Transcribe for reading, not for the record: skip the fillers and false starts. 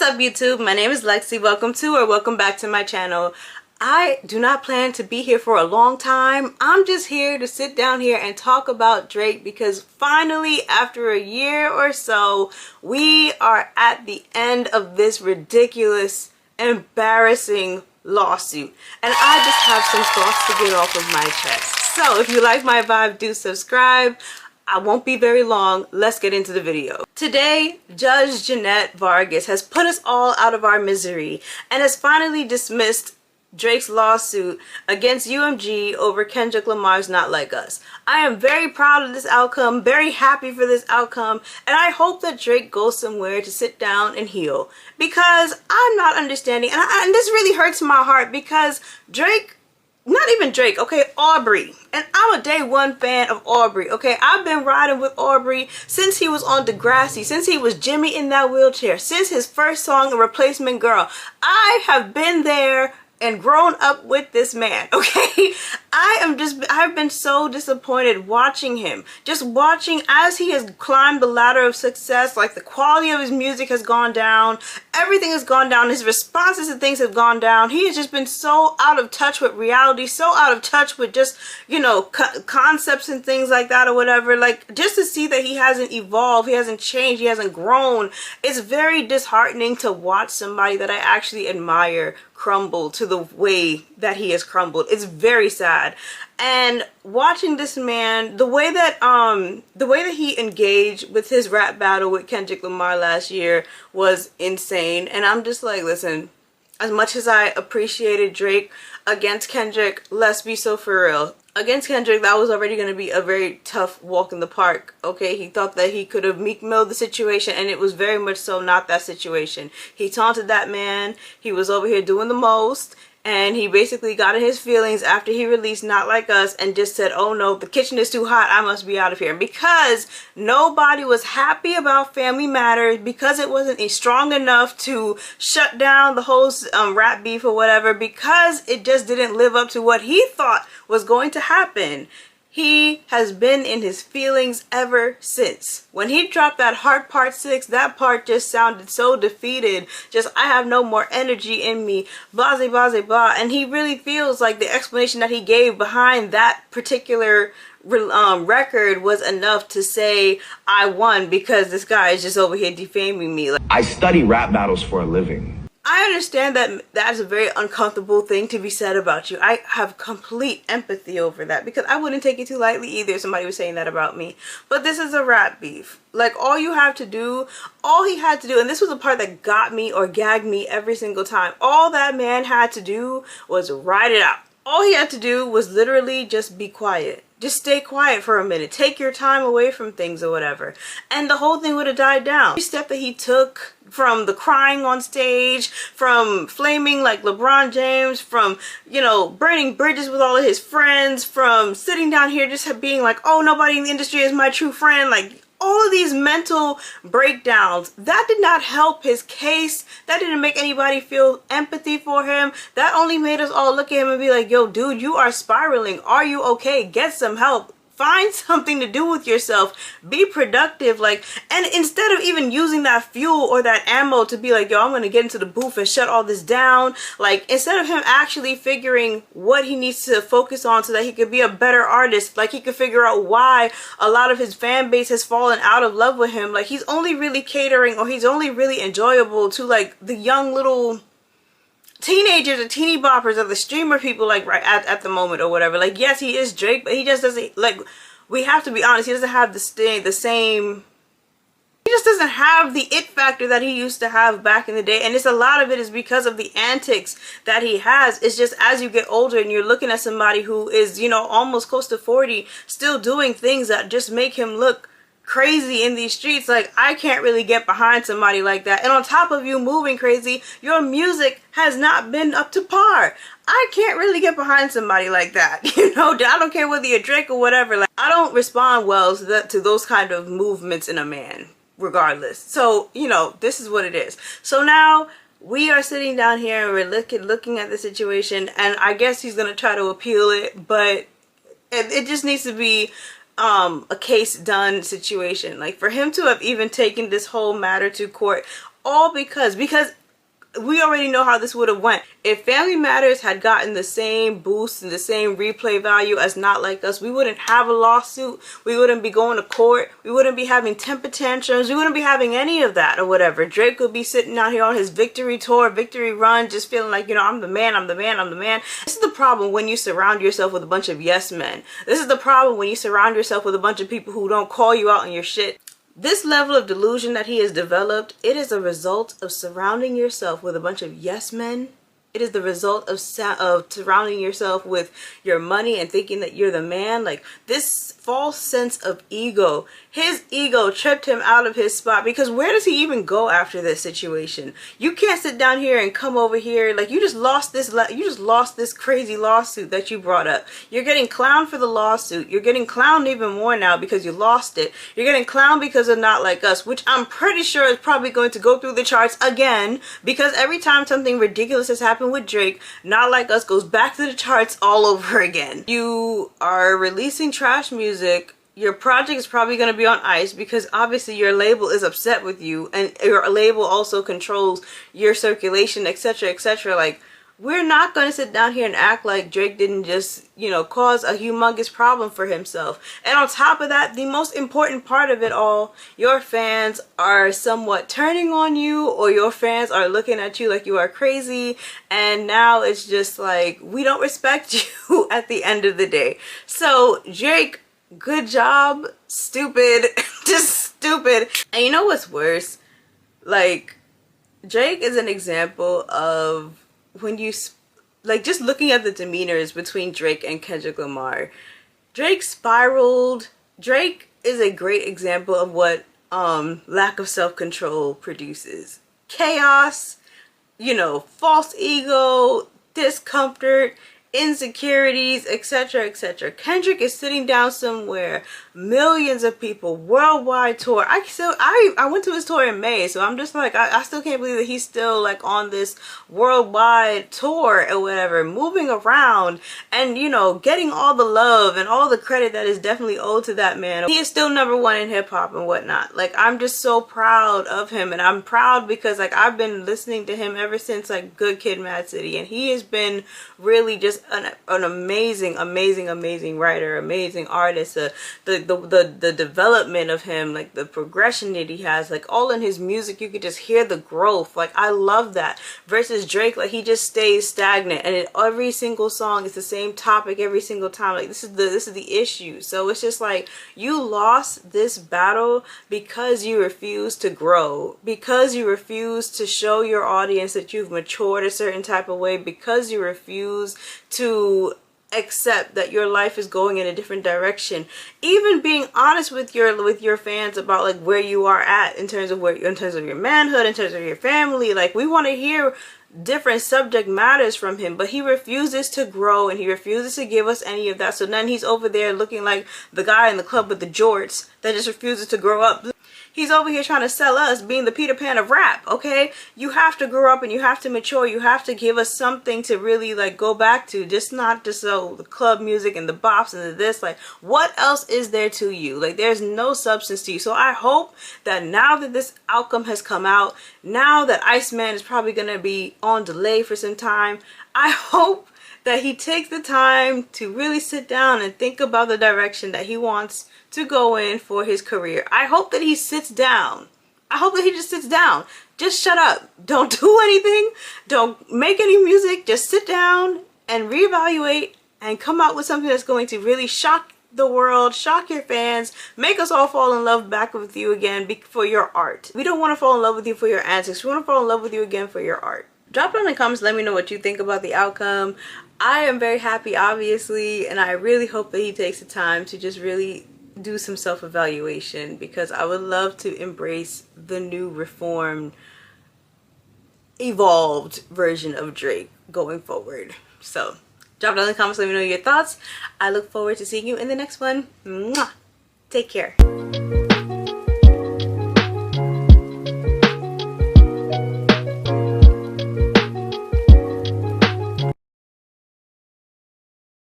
up, YouTube? My name is Lexi. Welcome back to my channel. I do not plan to be here for a long time. I'm just here to sit down here and talk about Drake because finally, after a year or so, we are at the end of this ridiculous, embarrassing lawsuit. And I just have some thoughts to get off of my chest. So if you like my vibe, do subscribe. I won't be very long. Let's get into the video. Today, Judge Jeanette Vargas has put us all out of our misery and has finally dismissed Drake's lawsuit against UMG over Kendrick Lamar's Not Like Us. I am very proud of this outcome, very happy for this outcome, and I hope that Drake goes somewhere to sit down and heal, because I'm not understanding, and this really hurts my heart because Drake, not even Drake, okay, Aubrey. And I'm a day one fan of Aubrey, okay? I've been riding with Aubrey since he was on Degrassi, since he was Jimmy in that wheelchair, since his first song, A Replacement Girl. I have been there and grown up with this man, okay? I've been so disappointed watching him. Just watching as he has climbed the ladder of success, like the quality of his music has gone down, everything has gone down, his responses to things have gone down. He has just been so out of touch with reality, so out of touch with just, you know, concepts and things like that or whatever. Like, just to see that he hasn't evolved, he hasn't changed, he hasn't grown, it's very disheartening to watch somebody that I actually admire crumble to the way that he has crumbled. It's very sad. And watching this man, the way that he engaged with his rap battle with Kendrick Lamar last year was insane. And I'm just like, listen, as much as I appreciated Drake against Kendrick, let's be so for real. Against Kendrick, that was already going to be a very tough walk in the park, okay? He thought that he could have Meek Milled the situation, and it was very much so not that situation. He taunted that man. He was over here doing the most, and he basically got in his feelings after he released Not Like Us and just said, oh no, the kitchen is too hot, I must be out of here. And because nobody was happy about Family Matters, because it wasn't strong enough to shut down the whole rap beef or whatever, because it just didn't live up to what he thought was going to happen, he has been in his feelings ever since. When he dropped that Heart Part 6, that part just sounded so defeated. Just, I have no more energy in me, blah, blah, blah, blah. And he really feels like the explanation that he gave behind that particular record was enough to say, I won because this guy is just over here defaming me. Like, I study rap battles for a living. I understand that that's a very uncomfortable thing to be said about you. I have complete empathy over that because I wouldn't take it too lightly either if somebody was saying that about me. But this is a rap beef. Like, all he had to do, and this was the part that got me or gagged me every single time. All that man had to do was write it out. All he had to do was literally just be quiet. Just stay quiet for a minute. Take your time away from things or whatever. And the whole thing would have died down. Every step that he took, from the crying on stage, from flaming like LeBron James, from, you know, burning bridges with all of his friends, from sitting down here just being like, oh, nobody in the industry is my true friend, like, all of these mental breakdowns, that did not help his case. That didn't make anybody feel empathy for him. That only made us all look at him and be like, yo, dude, you are spiraling. Are you okay? Get some help. Find something to do with yourself. Be productive. Like, and instead of even using that fuel or that ammo to be like, yo, I'm going to get into the booth and shut all this down. Like, instead of him actually figuring what he needs to focus on so that he could be a better artist, like he could figure out why a lot of his fan base has fallen out of love with him. Like, he's only really catering, or he's only really enjoyable to like the young little teenagers, the teeny boppers, of the streamer people, like right at the moment or whatever. Like, yes, he is Drake, but he just doesn't, like, we have to be honest, he doesn't have the same, he just doesn't have the it factor that he used to have back in the day. And it's a lot of it is because of the antics that he has. It's just as you get older and you're looking at somebody who is, you know, almost close to 40, still doing things that just make him look crazy in these streets. Like, I can't really get behind somebody like that. And on top of you moving crazy, your music has not been up to par. I can't really get behind somebody like that. You know, I don't care whether you're Drake or whatever. Like, I don't respond well to those kind of movements in a man, regardless. So, you know, this is what it is. So now we are sitting down here and we're looking at the situation, and I guess he's gonna try to appeal it, but it just needs to be a case done situation. Like, for him to have even taken this whole matter to court, all because we already know how this would have went. If Family Matters had gotten the same boost and the same replay value as Not Like Us, we wouldn't have a lawsuit. We wouldn't be going to court. We wouldn't be having temper tantrums. We wouldn't be having any of that or whatever. Drake would be sitting out here on his victory tour, victory run, just feeling like, you know, I'm the man, I'm the man, I'm the man. This is the problem when you surround yourself with a bunch of yes men. This is the problem when you surround yourself with a bunch of people who don't call you out on your shit. This level of delusion that he has developed, it is a result of surrounding yourself with a bunch of yes men. It is the result of surrounding yourself with your money and thinking that you're the man. Like, this false sense of ego. His ego tripped him out of his spot, because where does he even go after this situation? You can't sit down here and come over here like you just lost this crazy lawsuit that you brought up. You're getting clowned for the lawsuit. You're getting clowned even more now because you lost it. You're getting clowned because of Not Like Us, which I'm pretty sure is probably going to go through the charts again, because every time something ridiculous has happened with Drake, Not Like Us goes back to the charts all over again. You are releasing trash music. Your project is probably going to be on ice because obviously your label is upset with you, and your label also controls your circulation, etc., etc. Like, we're not going to sit down here and act like Drake didn't just, you know, cause a humongous problem for himself. And on top of that, the most important part of it all, your fans are somewhat turning on you, or your fans are looking at you like you are crazy. And now it's just like, we don't respect you at the end of the day. So Drake, good job. Stupid. Just stupid. And you know what's worse? Like, Drake is an example of when you, like, just looking at the demeanors between Drake and Kendrick Lamar. Drake spiraled. Drake is a great example of what lack of self-control produces. Chaos, you know, false ego, discomfort, insecurities, etc., etc. Kendrick is sitting down somewhere, millions of people, worldwide tour. I went to his tour in May, so I'm just like, I still can't believe that he's still like on this worldwide tour or whatever, moving around and, you know, getting all the love and all the credit that is definitely owed to that man. He is still #1 in hip-hop and whatnot. Like, I'm just so proud of him, and I'm proud because, like, I've been listening to him ever since, like, Good Kid, Mad City, and he has been really just an amazing writer, amazing artist. The development of him, like the progression that he has, like all in his music, you could just hear the growth. Like, I love that. Versus Drake, like, he just stays stagnant, and in every single song it's the same topic every single time. Like, this is the issue. So it's just like, you lost this battle because you refuse to grow, because you refuse to show your audience that you've matured a certain type of way, because you refuse to accept that your life is going in a different direction. Even being honest with your fans about, like, where you are at in terms of your manhood, in terms of your family. Like, we want to hear different subject matters from him, but he refuses to grow, and he refuses to give us any of that. So then he's over there looking like the guy in the club with the jorts that just refuses to grow up. He's over here trying to sell us being the Peter Pan of rap, okay? You have to grow up and you have to mature. You have to give us something to really, like, go back to. Just not just the club music and the bops and the this. Like, what else is there to you? Like, there's no substance to you. So I hope that now that this outcome has come out, now that Iceman is probably going to be on delay for some time, I hope that he takes the time to really sit down and think about the direction that he wants to go in for his career. I hope that he sits down. I hope that he just sits down. Just shut up. Don't do anything. Don't make any music. Just sit down and reevaluate and come out with something that's going to really shock the world, shock your fans, make us all fall in love back with you again for your art. We don't want to fall in love with you for your antics. We want to fall in love with you again for your art. Drop it in the comments. Let me know what you think about the outcome. I am very happy, obviously, and I really hope that he takes the time to just really do some self-evaluation, because I would love to embrace the new reformed, evolved version of Drake going forward. So drop it down in the comments, let me know your thoughts. I look forward to seeing you in the next one. Mwah! Take care.